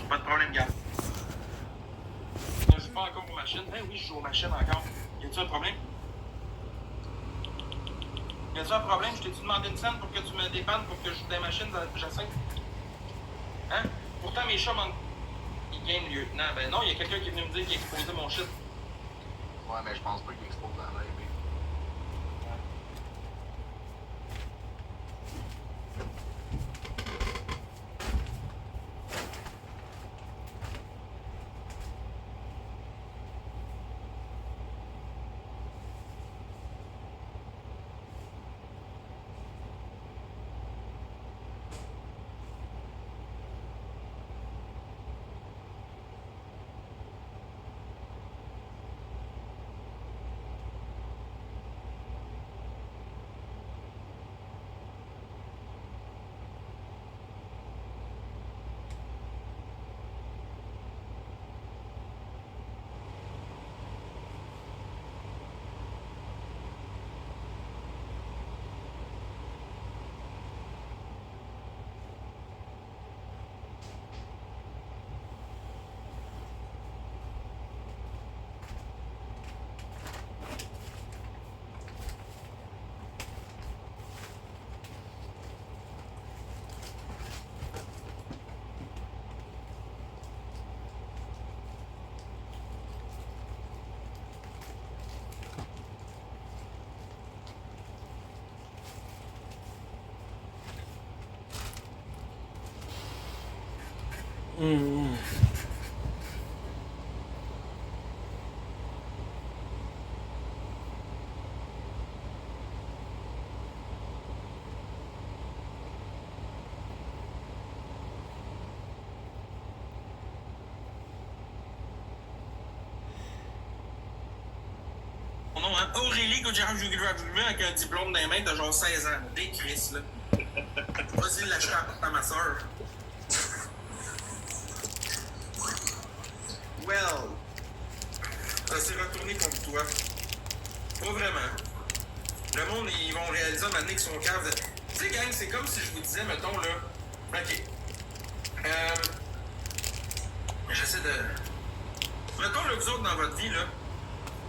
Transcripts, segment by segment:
Pas de problème, gars. Je joue pas encore aux machines. Ben oui, je joue aux machines encore. Y a-tu un problème? Y a-tu un problème? Je t'ai-tu demandé une scène pour que tu me dépannes pour que je joue des machines dans Jacinthe? Hein? Pourtant, mes chats manquent. Ils gagnent lieutenant. Ben non, y a quelqu'un qui est venu me dire qu'il exposait mon shit. Ouais, mais je pense pas qu'il expose dans l'air, mais... Mon nom, hein? Aurélie Gaudjardin avec un diplôme dans les mains de genre 16 ans. Des Chris, là. Vas-y, l'acheter à ma soeur. Well, ça s'est retourné contre toi. Pas vraiment. Le monde, ils vont réaliser un moment donné qu'ils sont caves. Tu sais, gang, c'est comme si je vous disais, mettons, là. Ok. J'essaie de. Mettons, là, vous autres, dans votre vie, là,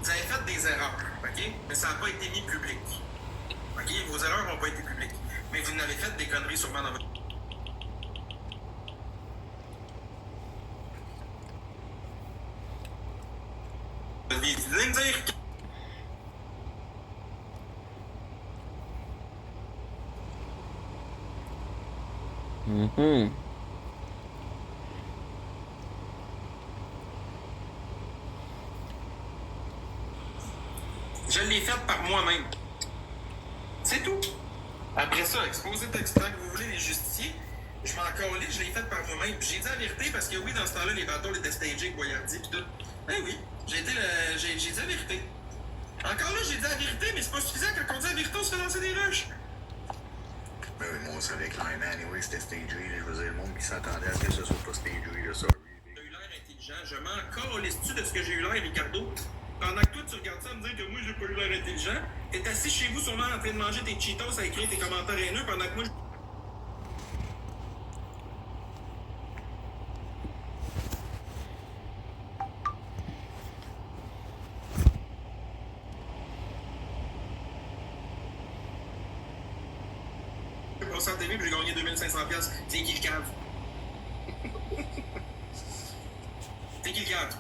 vous avez fait des erreurs, ok? Mais ça n'a pas été mis public. Ok? Vos erreurs n'ont pas été publiques. Mais vous n'avez fait des conneries sûrement dans votre vie. Vous allez me dire que. Je l'ai faite par moi-même. C'est tout. Après ça, exposez textant que vous voulez, les justiciers. Je m'en calais, je l'ai faite par moi-même. Puis j'ai dit la vérité parce que oui, dans ce temps-là, les bateaux étaient stagés avec Boyardi pis tout. Ben oui, j'ai dit la vérité. Encore là, j'ai dit la vérité, mais c'est pas suffisant. Quand on dit la vérité, on se fait lancer des rushs. Ben oui, moi, on savait que l'année, anyway, c'était stagé. Je veux dire, le monde qui s'attendait à ce que ce soit pas stagé, là, sorry. J'ai eu l'air intelligent. Je m'en calais-tu de ce que j'ai eu l'air, Ricardo? Pendant que toi, tu regardes ça à me dire que moi, j'ai pas eu l'air intelligent, t'es assis chez vous sûrement en train de manger tes Cheetos à écrire tes commentaires haineux pendant que moi, je suis passé en TV et j'ai gagné 2500$. C'est qui le cave? C'est qui le cave?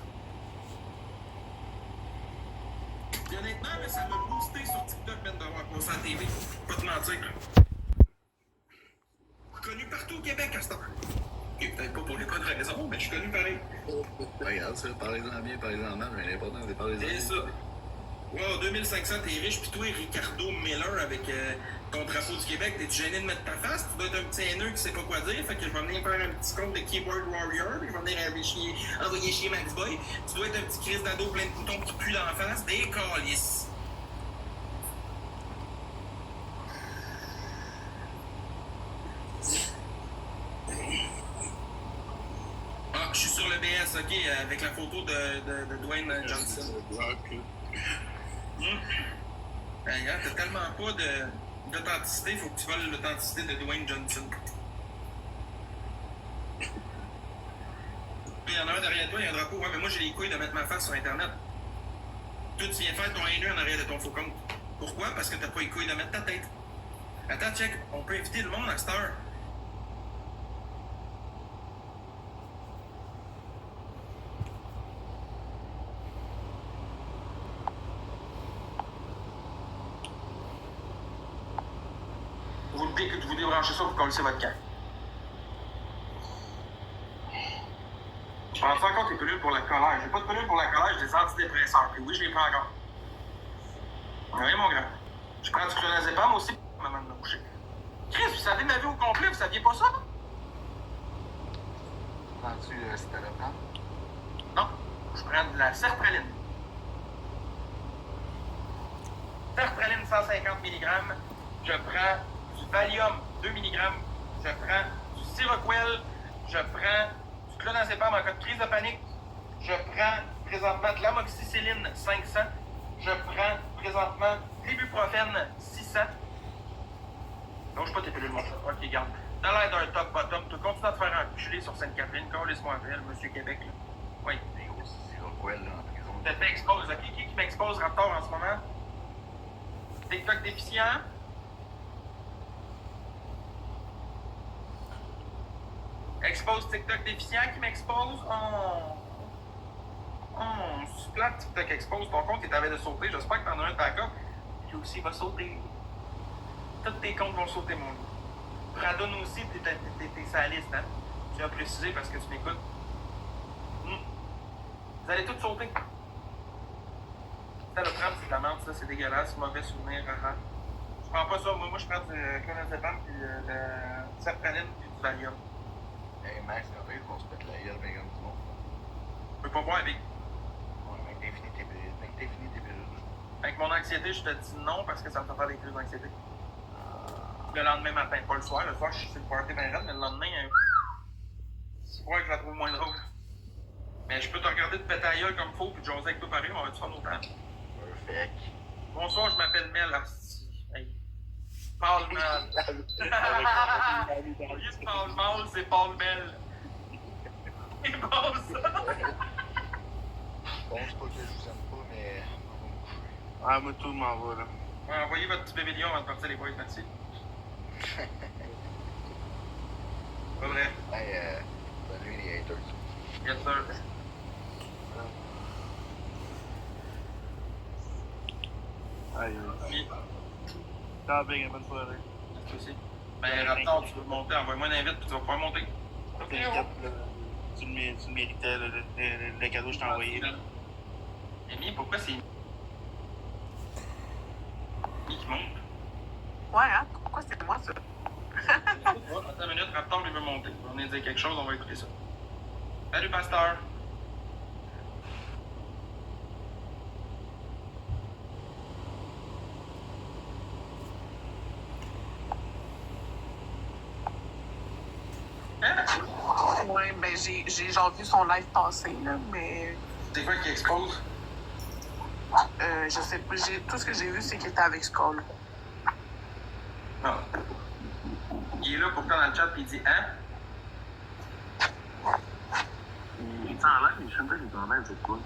Puis honnêtement, là, ça m'a boosté sur TikTok même d'avoir passé en TV. Pas te mentir. Connu partout au Québec à ce temps. Et peut-être pas pour les bonnes raisons, mais je suis connu pareil. Regarde ça, parlez-en bien, parlez-en mal, mais l'important, c'est parlez-en bien. C'est ça. Wow, 2500, t'es riche, pis toi, Ricardo Miller, avec ton drapeau du Québec, t'es-tu gêné de mettre ta face? Tu dois être un petit haineux qui sait pas quoi dire, fait que je vais venir faire un petit compte de Keyboard Warrior, puis je vais venir envoyer chier Max Boy. Tu dois être un petit Chris d'ado plein de boutons qui pue dans la face, des calices. Ah, je suis sur le BS, ok, avec la photo de Dwayne Johnson. Regarde, t'as tellement pas d'authenticité, faut que tu voles l'authenticité de Dwayne Johnson. y en a un derrière toi, il y a un drapeau. Ouais, mais moi, j'ai les couilles de mettre ma face sur Internet. Toi, tu viens faire ton haineux en arrière de ton faux compte. Pourquoi? Parce que t'as pas les couilles de mettre ta tête. Attends, check. On peut inviter le monde à cette heure. Vous débranchez ça, vous collez votre camp. Je prends encore tes pilules pour la colère. J'ai pas de pilules pour la colère, j'ai des antidépresseurs. Puis oui, je les prends encore. Oui, mon grand. Je prends du clonazepam aussi pour ma main de me coucher. Chris, vous savez ma vie au complet, vous saviez pas ça? Prends-tu citalopram? Non, je prends de la sertraline. Sertraline 150 mg. Je prends du Valium 2 mg. Je prends du Seroquel. Je prends du clonazepam en cas de crise de panique. Je prends présentement de l'amoxicilline 500. Je prends présentement de l'ibuprofène 600. Lâche pas tes pilules, mon chat. Ok, garde. T'as l'air d'un top bottom. Tu continues à te faire enculer sur Sainte-Catherine. Laisse-moi appel, Monsieur Québec. Là. Oui. C'est gros, c'est Rockwell, là, en prison. Tu te expose. Ok, qui m'expose, Raptor, en ce moment? TikTok déficient. Expose TikTok déficient qui m'expose. C'est plate, TikTok expose. Ton compte, il t'avait de sauter. J'espère que t'en as un backup. Lui aussi, il va sauter. Tous tes comptes vont sauter, mon lit. Radon aussi, t'es sa liste, hein. Tu as précisé parce que tu m'écoutes. Vous allez tous sauter. Ça, le prendre, c'est de la merde, ça, c'est dégueulasse. Mauvais souvenir, Je prends pas ça. Moi, je prends du clonazepam, puis de sertraline, puis du Valium. Hey Max, quand même, qu'on se pète la gueule, mais comme du monde. Je peux pas boire avec. Ouais, mec, t'as fini tes pilules. Mec, t'as fini tes pilules. Avec mon anxiété, je te dis non parce que ça me fait faire des crises d'anxiété. Le lendemain matin, pas le soir. Le soir, je suis sur le party bien raide, mais le lendemain, c'est vrai que je la trouve moins drôle. Mais je peux te regarder de péter à gueule comme faut, puis de jaser avec toi pareil, on va te faire nos temps. Perfect. Bonsoir, je m'appelle Mel. Hey. Paul Mel. Au lieu de Paul Mel, c'est Paul Mel. C'est bon, ça. Bon, c'est pas que je vous aime pas, mais on va me coucher. Ah, moi, tout m'en va, là. Ouais, envoyez votre petit bébé lion avant de partir les boys, merci. Pas vrai. Hey, bonne nuit, les haters. Yes, sir. Aïe, Oui. ciao, Big, bonne soirée. Merci aussi. Ben, Raptor, tu veux monter, envoie-moi une invite, puis tu vas pouvoir monter. T'inquiète, là, tu le méritais, là, le cadeau que je t'ai envoyé. Là. Amy, pourquoi c'est Amy qui monte? Ouais, hein? Pourquoi c'est moi, ça? Attends une minute, Raptor lui veut monter. On va dire quelque chose, on va écouter ça. Salut, pasteur. Hein? Ouais, ben j'ai genre vu son live passer, là, mais C'est quoi qui expose? je sais pas, tout ce que j'ai vu, c'est qu'il était avec Skull. Non. Il est là pourtant dans le chat puis il dit hein? Il est en live, je sais pas, il est en live, c'est quoi?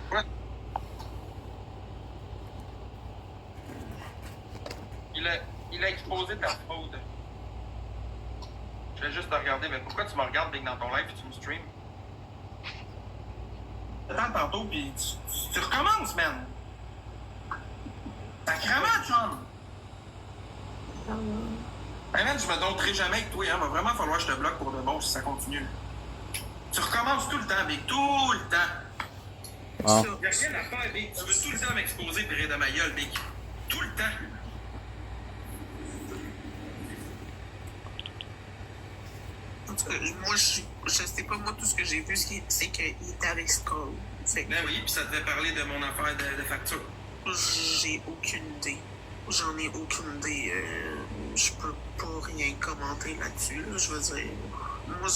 Quoi? Il a exposé ta fraude. Je vais juste te regarder, mais pourquoi tu me regardes Big dans ton live et tu me streams? Attends tantôt pis tu recommences, man! Sacrement, John! Hey man, je me dompterai jamais avec toi, hein. Va vraiment falloir que je te bloque pour de bon si ça continue. Tu recommences tout le temps, Big, tout le temps. Ah. Y'a rien à faire, Big. Tu veux tout le temps m'exposer et rire de ma gueule, Big. Tout le temps. En tout cas, moi, je sais pas, moi, tout ce que j'ai vu, c'est qu'il était avec Skull. Fait que Ben oui, puis ça devait parler de mon affaire de facture. j'ai aucune idée. J'en ai aucune idée. Je peux pas rien commenter là-dessus, là, je veux dire. Moi,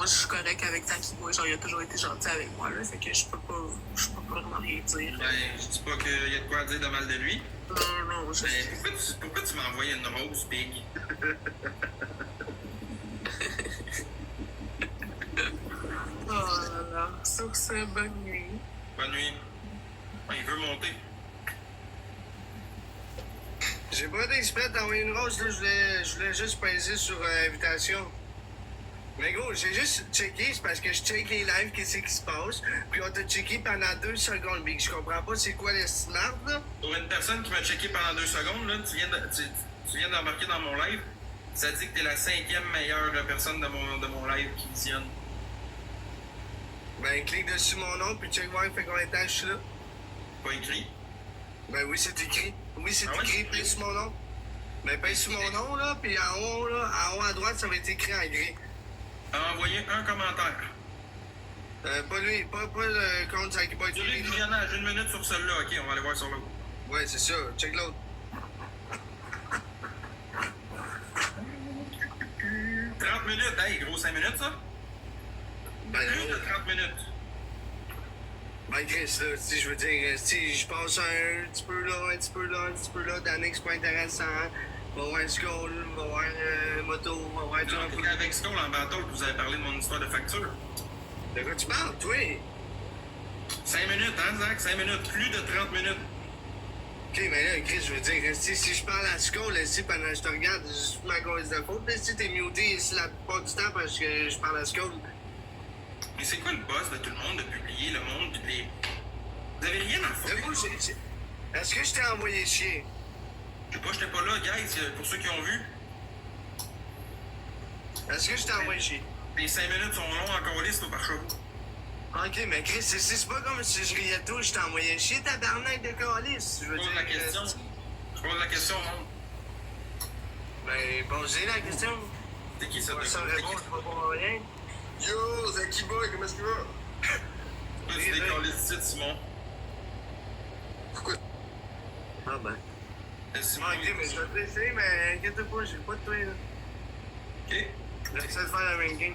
je suis correct avec Taki Boy. Genre, il a toujours été gentil avec moi, là. Fait que je peux pas vraiment rien dire. Ben, je dis pas qu'il y a de quoi dire de mal de lui. Non, je sais. Ben, pourquoi tu m'as envoyé une rose, Big? bonne nuit. Bonne nuit. Il veut monter. J'ai pas d'exprès d'envoyer une rose, là. Je voulais juste peser sur invitation. Mais gros, j'ai juste checké, c'est parce que je check les lives, qu'est-ce qui se passe. Puis on t'a checké pendant 2 secondes, Big. Je comprends pas c'est quoi le smart, là. Pour une personne qui m'a checké pendant 2 secondes, là, tu viens d'embarquer dans mon live. Ça dit que t'es la 5e meilleure personne de mon live qui visionne. Ben, clique dessus mon nom, puis check voir, il fait combien de temps je suis là. Pas écrit. Ben oui, c'est écrit. Oui, c'est Ah ouais, écrit, c'est pèse écrit. sur mon nom. Ben, pèse sur mon nom, là, puis en haut, là, à droite, ça va être écrit en gris. Envoyez un commentaire. Pas lui, pas le compte, ça qui va être Durée lui, de là. visionnage, 1 minute sur celle-là. Ok, on va aller voir sur l'autre. Ouais, c'est ça. Check l'autre. 30 minutes, hey, gros 5 minutes, ça? Ben, Plus de 30 minutes. ben Chris, là, si je veux dire, si je passe un petit peu là, un petit peu là, un petit peu là, d'années que c'est pas intéressant, va voir Skull, va voir Moto, va voir Non, t'étais avec Skull en bateau, vous avez parlé de mon histoire de facture. De quoi tu parles, toi? 5 minutes, hein, Zach? 5 minutes, plus de 30 minutes. Ok, mais là, Chris, je veux dire, si je parle à Skull, pendant que je te regarde, c'est ma cause de faute, si t'es muté ici la plupart du temps parce que je parle à Skull. Mais c'est quoi le boss de tout le monde de publier le monde pis les. Vous avez rien à faire. Est-ce que je t'ai envoyé chier? Je sais pas, j'étais pas là, guys, pour ceux qui ont vu. Est-ce que je t'ai envoyé chier? Les 5 minutes sont longs encore liste au pare-choix. Ok, mais Chris, c'est pas comme si je riais tout, je t'ai envoyé chier, tabarnak de calice. Je Je veux pose dire. la question. Je pose la question au monde. Ben, posez la question. C'est qui ça? Sans réponse, je vais pas rien. Yo, Zaki Boy, comment est-ce qu'il va? Tu décolles ici, Simon. Pourquoi? Ah ben. Simon, Ok, mais je vais te laisser, mais inquiète pas, j'ai pas de toi, là. Ok. J'essaie de faire la ranking.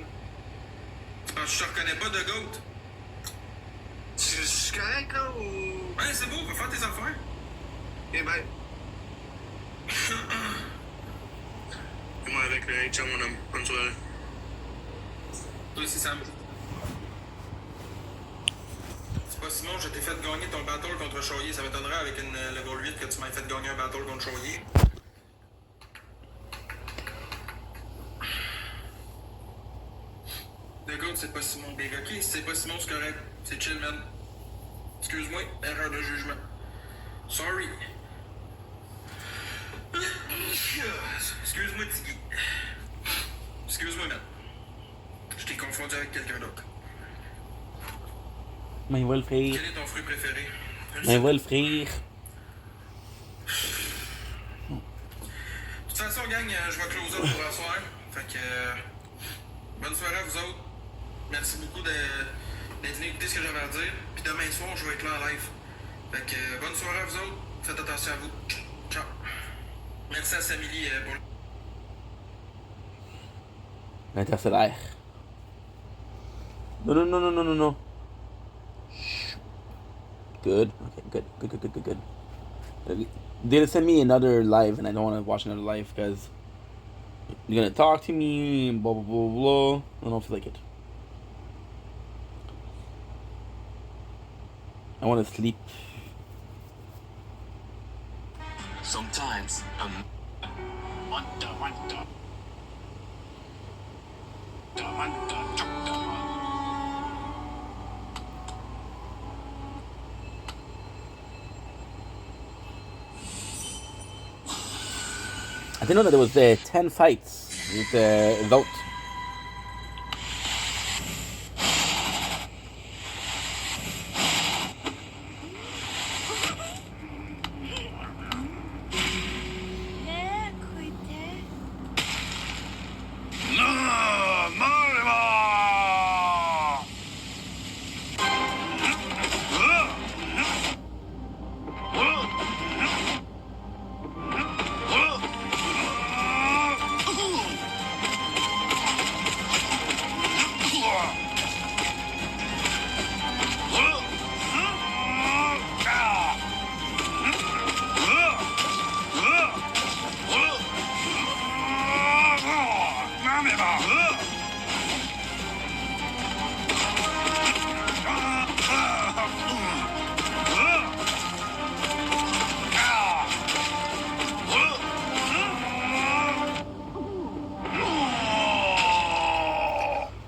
Ah, je te reconnais pas de GOAT. Tu es correct, là, ou. Ouais, c'est beau, va faire tes affaires. Eh ben. Moi avec le ciao, mon homme. Bonne soirée. Toi aussi, Sam. C'est pas Simon, je t'ai fait gagner ton battle contre Choyer. Ça m'étonnerait avec une level 8 que tu m'aies fait gagner un battle contre Choyer. Le GOAT, c'est pas Simon, Big. Ok, si c'est pas Simon, c'est correct. C'est chill, man. Excuse-moi, erreur de jugement. Sorry. Excuse-moi, Tiggy. Excuse-moi, man. Je t'ai confondu avec quelqu'un d'autre. Mais il va le frire. Quel est ton fruit préféré? Mais il va le frire. De toute façon, gang, je vais closer pour la soirée. Fait que. Bonne soirée à vous autres. Merci beaucoup d'être venu écouter ce que j'avais à dire. Puis demain soir, je vais être là en live. Fait que bonne soirée à vous autres. Faites attention à vous. Ciao. Merci à Samili pour L'interstellaire. No, no, no, no, no, no, no. Shh. Good. Okay, good. They'll send me another live, and I don't want to watch another live because you're gonna talk to me, blah blah blah blah. I don't feel like it. I want to sleep. Sometimes, wonder. I didn't know that there was 10 fights with Vote.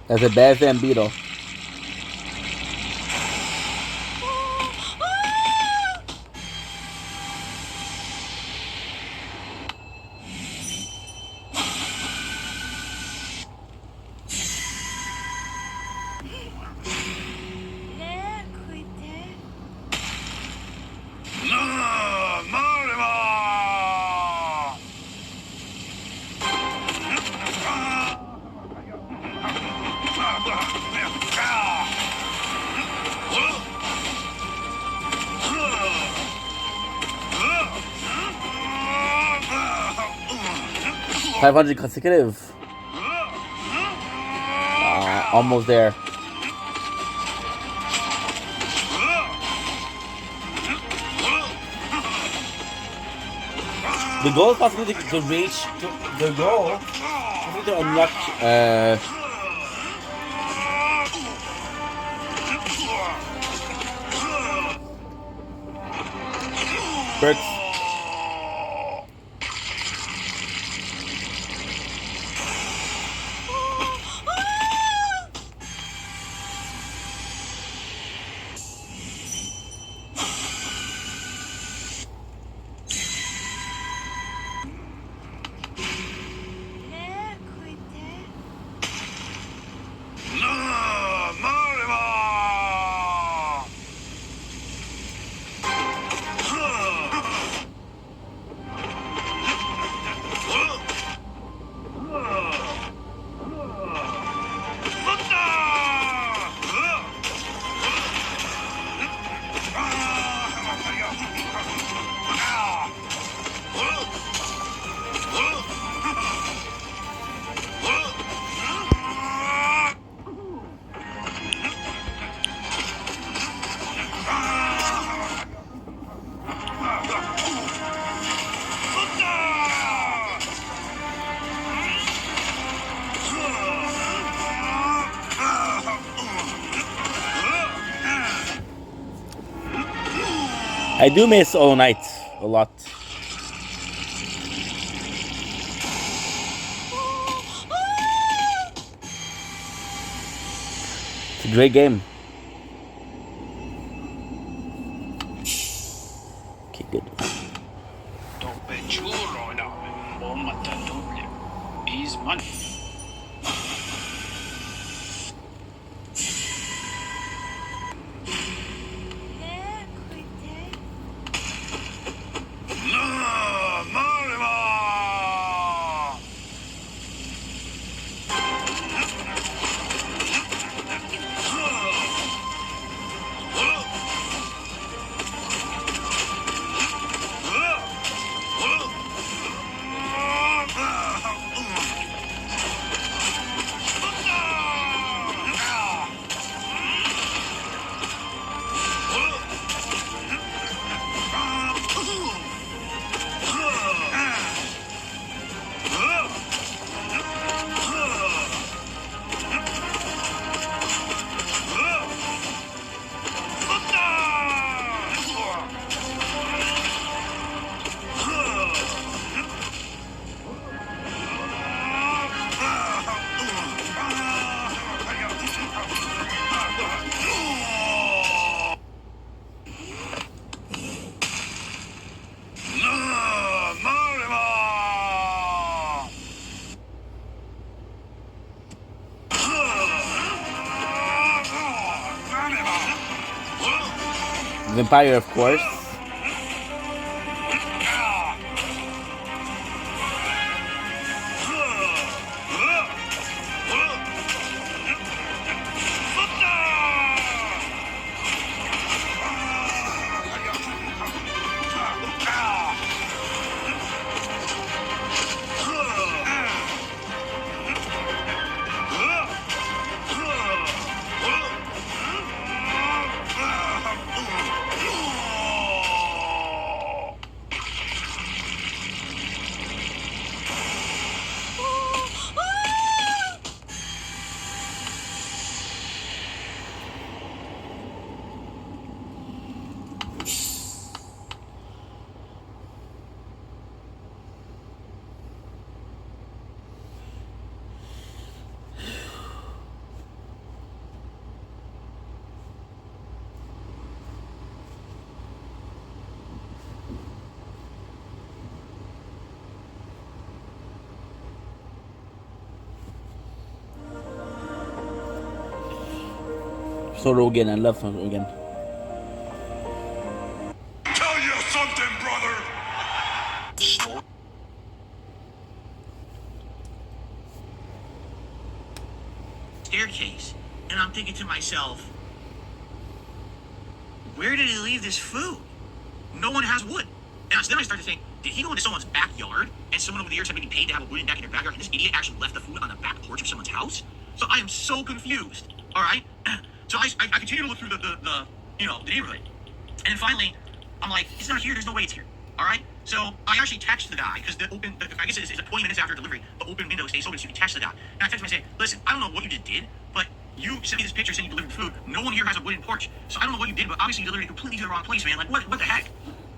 As a bad Zambito. $500 consecutive. Almost there. The goal is possibly to reach the goal. To unlock Burks. I do miss All Night a lot. It's a great game. Okay, good. Is money. Vampire, of course. So Rogan, I love Rogan. Tell you something, brother. Staircase, and I'm thinking to myself, where did he leave this food? No one has wood. And so then I started saying, did he go into someone's backyard and someone over the years had maybe paid to have a wooden deck in their backyard and this idiot actually left the food on the back porch of someone's house? So I am so confused. All right. So I continue to look through the neighborhood, and then finally I'm like, it's not here. There's no way it's here. All right. So I actually text the guy because I guess it's 20 minutes after delivery. The open window stays open, so you can text the guy. And I text him and say, listen, I don't know what you just did, but you sent me this picture saying you delivered food. No one here has a wooden porch, so I don't know what you did, but obviously you delivered it completely to the wrong place, man. Like what the heck?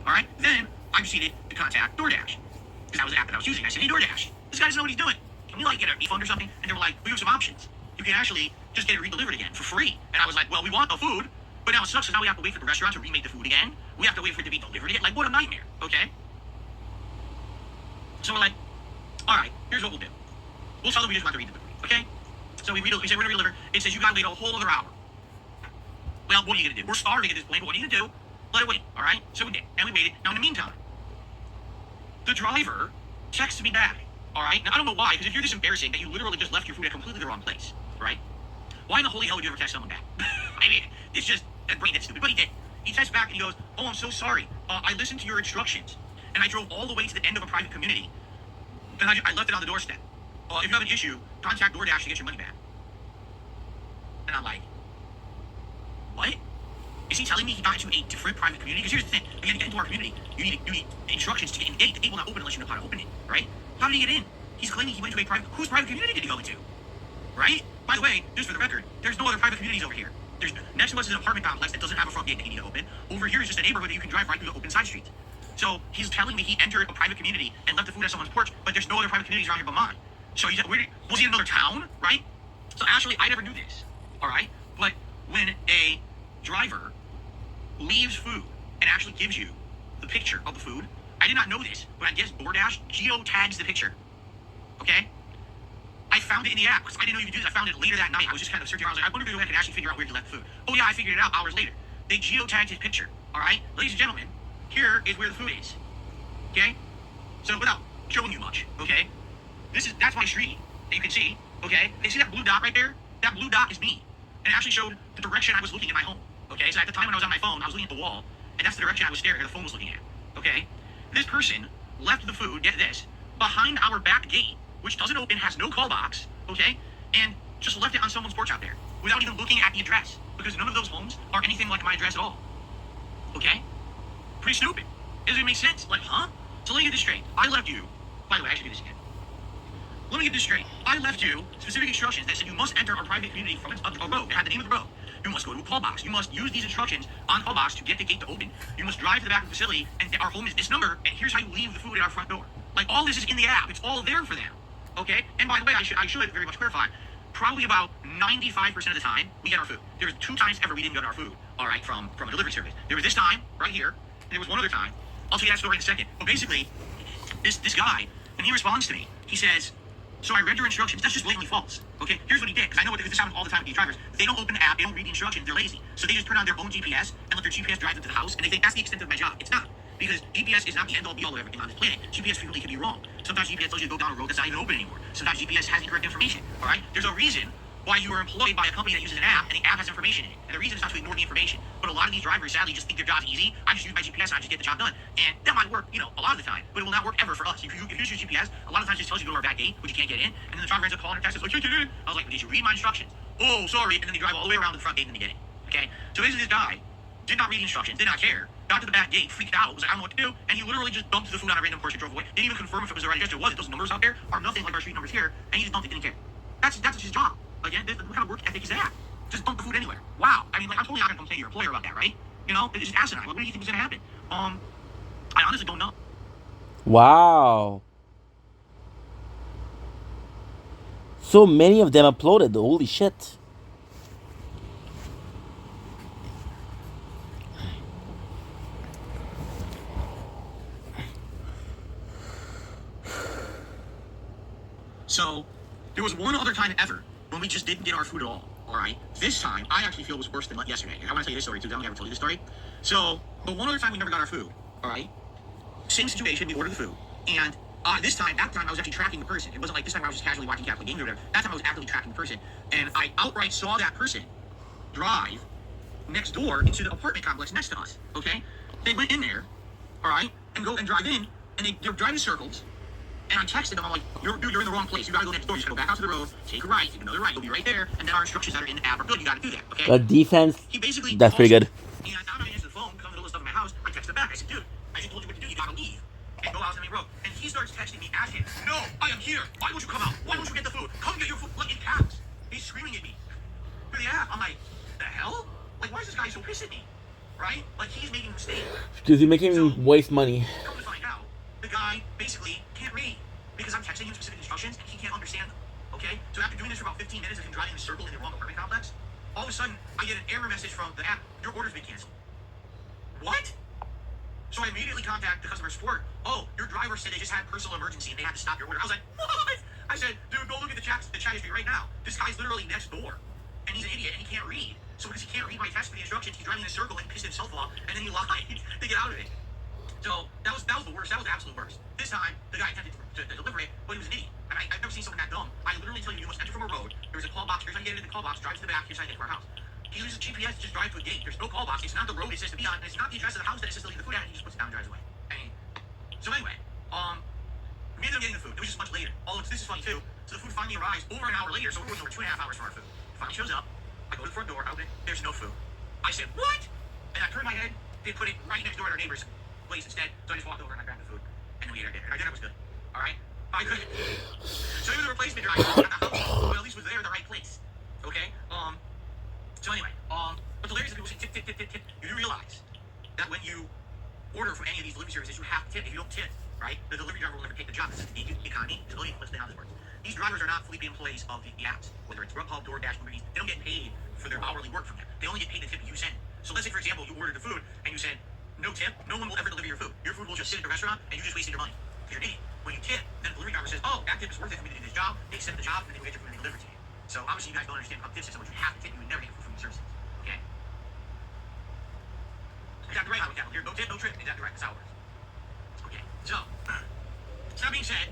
All right. Then I proceeded to contact DoorDash because that was the app that I was using. I said, hey DoorDash, this guy doesn't know what he's doing. Can we like get a refund or something? And they were like, we have some options. You can actually just get it redelivered again for free. And I was like, well, we want the food, but now it sucks because now we have to wait for the restaurant to remake the food again. We have to wait for it to be delivered again. Like, what a nightmare, okay? So we're like, all right, here's what we'll do. We'll tell them we just want to redeliver, okay? So we say we're going to redeliver. It says you got to wait a whole other hour. Well, what are you going to do? We're starving at this point, but what are you going to do? Let it wait, all right? So we did, and we waited. Now, in the meantime, the driver texted me back, all right? Now, I don't know why, because if you're this embarrassing that you literally just left your food at completely the wrong place, right? Why in the holy hell would you ever text someone back? I mean, it's just that brain that's stupid, but he did. He texts back and he goes, oh, I'm so sorry. I listened to your instructions, and I drove all the way to the end of a private community, and I left it on the doorstep. If you have an issue, contact DoorDash to get your money back. And I'm like, what? Is he telling me he got into a different private community? Because here's the thing, again, to get into our community, you need instructions to get in the gate. The gate will not open unless you know how to open it, right? How did he get in? He's claiming he went to a private, whose private community did he go into? Right? By the way, just for the record, there's no other private communities over here. There's next to us is an apartment complex that doesn't have a front gate that you need to open. Over here is just a neighborhood that you can drive right through the open side streets. So he's telling me he entered a private community and left the food at someone's porch, but there's no other private communities around here but mine. So he's was he in another town, right? So actually, I never knew this, all right? But when a driver leaves food and actually gives you the picture of the food, I did not know this, but I guess DoorDash geotags the picture, okay? I found it in the app because I didn't know you could do this. I found it later that night. I was just kind of searching around. I was like, I wonder if I can actually figure out where he left the food. Oh yeah, I figured it out hours later. They geotagged his picture. All right, ladies and gentlemen, here is where the food is. Okay, so without showing you much, okay, that's my street that you can see. Okay, you see that blue dot right there? That blue dot is me, and it actually showed the direction I was looking in my home. Okay, so at the time when I was on my phone, I was looking at the wall, and that's the direction I was staring, or the phone was looking at. Okay, this person left the food. Get this, behind our back gate, which doesn't open, has no call box, okay, and just left it on someone's porch out there without even looking at the address, because none of those homes are anything like my address at all, okay? Pretty stupid. It doesn't make sense. Like, huh? So let me get this straight. I left you, by the way, I should do this again. Let me get this straight. I left you specific instructions that said you must enter our private community from a road. It had the name of the road. You must go to a call box. You must use these instructions on call box to get the gate to open. You must drive to the back of the facility, and our home is this number, and here's how you leave the food at our front door. Like, all this is in the app. It's all there for them. Okay? And by the way, I should very much clarify, probably about 95% of the time, we get our food. There was 2 times ever we didn't get our food, all right, from a delivery service. There was this time, right here, and there was one other time. I'll tell you that story in a second. But basically, this guy, and he responds to me. He says, so I read your instructions. That's just blatantly false. Okay? Here's what he did, because I know this happens all the time with these drivers. They don't open the app, they don't read the instructions, they're lazy. So they just turn on their own GPS and let their GPS drive them to the house, and they think that's the extent of my job. It's not. Because GPS is not the end-all be-all of everything on this planet. GPS frequently can be wrong. Sometimes GPS tells you to go down a road that's not even open anymore. Sometimes GPS has incorrect information, all right? There's a reason why you are employed by a company that uses an app, and the app has information in it. And the reason is not to ignore the information. But a lot of these drivers, sadly, just think their job's easy. I just use my GPS and I just get the job done. And that might work, a lot of the time. But it will not work ever for us. If you use your GPS, a lot of times it just tells you to go to our back gate, which you can't get in. And then the driver ends up calling or texting, I can't get in. I was like, did you read my instructions? Oh, sorry. And then they drive all the way around to the front gate and then they get in. Okay? So basically this guy did not read the instructions, did not care, got to the back gate, freaked out, was like, I don't know what to do, and he literally just dumped the food on a random porch and drove away. Didn't even confirm if it was the right address. It was. Those numbers out there are nothing like our street numbers here, and he just dumped it, didn't care. That's his job. Again, what kind of work ethic is that? Just dump the food anywhere. Wow. I mean, like, I'm totally not gonna complain to your employer about that, right? It's just asinine. What do you think is gonna happen? I honestly don't know. Wow. So many of them uploaded. Holy shit. So, there was one other time ever when we just didn't get our food at all. All right. This time, I actually feel was worse than yesterday. And I want to tell you this story too. 'Cause I don't ever tell you this story. So, but one other time we never got our food. All right. Same situation. We ordered the food, and that time I was actually tracking the person. It wasn't like this time I was just casually watching Catholic games or whatever. That time I was actively tracking the person, and I outright saw that person drive next door into the apartment complex next to us. Okay. They went in there, all right, and go and drive in, and they're driving circles. And I texted them, I'm like, you're in the wrong place. You gotta go next door. You just gotta go back onto the road, take a right, take another right, you'll be right there, and then our instructions that are in the app are good. You gotta do that, okay? But defense, He basically that's pretty good. And I found out I answered the phone because I'm in the middle of stuff in my house. I texted him back. I said, dude, I just told you what to do. You gotta leave and go out to the main road. And he starts texting me, asking, no, I am here. Why won't you come out? Why won't you get the food? Come get your food. Like in caps. He's screaming at me through the app. I'm like, the hell? Like, why is this guy so pissed at me? Right? Like, he's making a mistake. Because you're making me waste money. Come to find out, the guy basically can't read because I'm texting him specific instructions and he can't understand them. Okay? So after doing this for about 15 minutes of him driving in a circle in the wrong apartment complex, all of a sudden I get an error message from the app. Your order's been canceled. What? So I immediately contact the customer support. Oh, your driver said they just had personal emergency and they had to stop your order. I was like, what? I said, dude, go look at the chat history right now. This guy's literally next door. And he's an idiot and he can't read. So because he can't read my text for the instructions, he's driving in a circle and pissed himself off, and then he lied to get out of it. So that was the worst. That was the absolute worst. This time, the guy attempted to deliver it, but he was an idiot. And I've never seen someone that dumb. I literally tell you, you must enter from a road. There's a call box. Here's how you get into the call box. Drive to the back. Here's how you get to our house. He uses GPS to just drive to a gate. There's no call box. It's not the road it says to be on. It's not the address of the house that it says to leave the food at. He just puts it down and drives away. So anyway, we ended up getting the food. It was just much later. This is funny too. So the food finally arrives over an hour later. So we're waiting over 2.5 hours for our food. It finally shows up. I go to the front door. I open it. There's no food. I said, what? And I turned my head. They put it right next door at our neighbor's place instead. So I just walked over and I grabbed the food. And we ate our dinner. Our dinner was good. All right? I could. So he was a replacement driver at the house. But at least was there in the right place. Okay? So anyway, but the hilarious thing was tip. You do realize that when you order from any of these delivery services, you have to tip. If you don't tip, right, the delivery driver will never take the job. This is the economy. It's really let's how this works. These drivers are not fully paid employees of the apps, whether it's Grubhub, DoorDash, Uber Eats. They don't get paid for their hourly work from them. They only get paid the tip you send. So let's say, for example, you ordered the food and you said, no tip, no one will ever deliver your food. Your food will just sit at the restaurant and you just wasted your money. You're an idiot. When you tip, then the delivery driver says, oh, that tip is worth it for me to do this job. They accept the job and then they get your food and deliver it to you. So obviously you guys don't understand how tip system, which you have to tip, you would never get food from the services. Okay? Exactly right, Howard. Here, no tip, no trip. Exactly right. That's how it works. Okay, so that being said,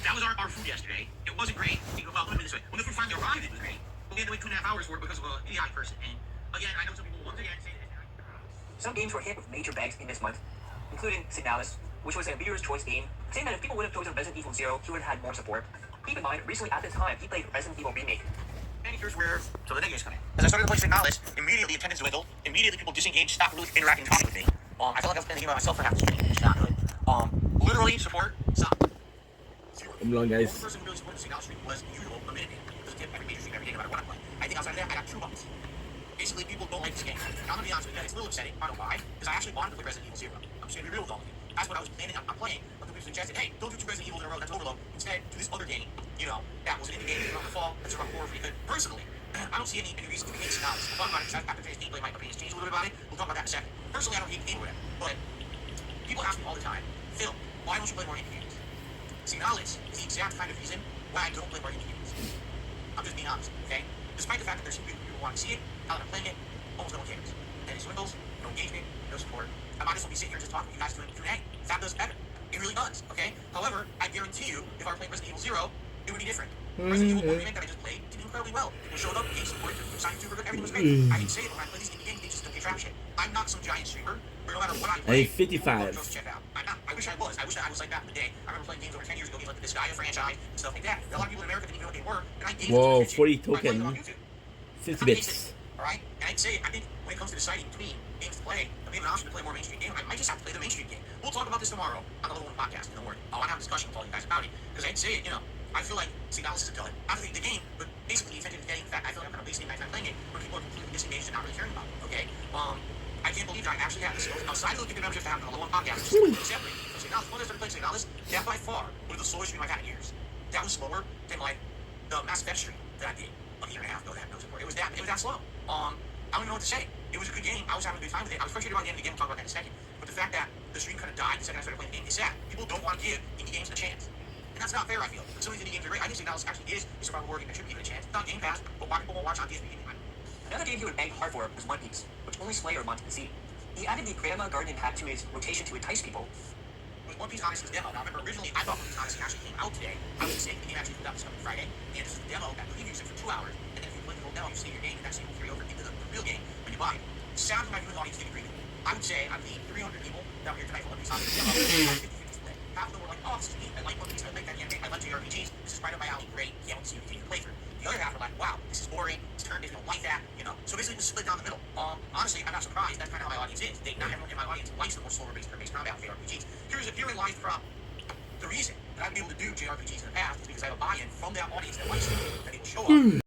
that was our food yesterday. It wasn't great. Well, let me put it this way. When the food finally arrived, it was great. But we had to wait 2.5 hours for it because of an idiotic person. And again, I know some people once again say that. Some games were hit with major bugs in this month, including Signalis, which was a viewer's choice game, saying that if people would have chosen Resident Evil 0, he would have had more support. Keep in mind, recently at the time, he played Resident Evil Remake. And here's where some of the negatives come in. As I started to play Signalis, immediately attendance dwindled. Immediately people disengaged, stopped really interacting and talking with me. I felt like I was playing the game by myself for half the stream. It's not good. Literally support stopped. Come on, guys. The only person who really supported the Signalis stream was usual a minute. It was a tip every major stream every day, no matter what I play. I think outside of that, I got 2 bucks. Basically, people don't like this game. Now, I'm gonna be honest with you, it's a little upsetting. I don't know why. Because I actually wanted to play Resident Evil 0. I'm just gonna be real with all of you. That's what I was planning on playing. But the people suggested, hey, don't do 2 Resident Evils in a row, that's overload. Instead, do this other game. You know, that was an indie game around the fall. That's around horror for you. Personally, I don't see any reason to hate Signalis. We'll talk about it because after today's gameplay, my opinion's changed a little bit about it. We'll talk about that in a second. Personally, I don't hate the game with it. But people ask me all the time, Phil, why don't you play more indie games? Signalis is the exact kind of reason why I don't play more indie games. I'm just being honest, okay? Despite the fact that there's some people who want to see it, now that I'm playing it, almost no one cares. And it swindles, no engagement, no support. I might as well be sitting here just talking to you guys doing Q&A. That does better. It really does, okay? However, I guarantee you, if I were playing Resident Evil 0, it would be different. Resident Evil 1 remake that I just played did incredibly well. People showed up, gave support, signed super good, everything was great. I can say it when I play these indie games, they just don't get traction. I'm not some giant streamer, but no matter what I play, Hey, 55. check out. I'm not. I wish I was. I wish that I was like back in the day. I remember playing games over 10 years ago, games like the Disgaea franchise and stuff like that. A lot of people in America didn't even know what they were, and I gave Whoa, them to 40 YouTube. I played them on token. YouTube. 50 bits. Alright? And I'd say, I think when it comes to deciding between games to play, if we have an option to play more mainstream game, I might just have to play the mainstream game. We'll talk about this tomorrow on the Level 1 podcast, don't worry. I want to have a discussion with all you guys about it. Because I'd say, I feel like Signalis is a dud. Not the game, but basically the intention of getting, in fact, I feel like I'm kind of wasting my time playing it when people are completely disengaged and not really caring about it, okay? I can't believe that I actually have this skills outside of the membership to have on the Level 1 podcast. Separate from Signalis. When I started playing Signalis, that by far was the slowest stream I've had in years. That was slower than, like, the Mass Effect stream that I did a year and a half ago that had no support. It was that slow. I don't even know what to say. It was a good game. I was having a good time with it. I was frustrated by the end of the game. We'll talk about that in a second. But the fact that the stream kind of died the second I started playing the game is sad. People don't want to give indie games a chance. And that's not fair, I feel. Some of these indie games are great. I think Signalis actually is a survival horror game that should be given a chance. It's not Game Pass, but why people won't watch on PSP? Another game he would bang hard for was One Piece, which only Slayer wanted to see. He added the Grandma Garden pack to his rotation to entice people. With One Piece Odyssey's demo. Now, remember, originally I thought One Piece Odyssey actually came out today. I was mistaken. The game actually came out this coming Friday. And this is the demo that previews it for 2 hours. And then if you play the whole demo, you save your game and actually will carry over into the real game when you buy it. Sounds like my viewing audience didn't agree with me. I would say out of the 300 people that were here tonight for One Piece Odyssey demo, 50-50 split. Half of them were like, oh, this is neat. I like One Piece. I like that anime. I like JRPGs. This is right up my alley. Great. Can't wait to see what you can play through. The other half were like, wow, this is boring. It's turn-based. I don't like that. You know. So basically, it was split down the middle. Honestly, I'm not surprised. That's kind of how my audience is. Not everyone in my audience likes the more slower-based turn-based combat JRPGs. Herein lies the problem. The reason that I've been able to do JRPGs in the past is because I have a buy-in from that audience that likes them, that they will show up.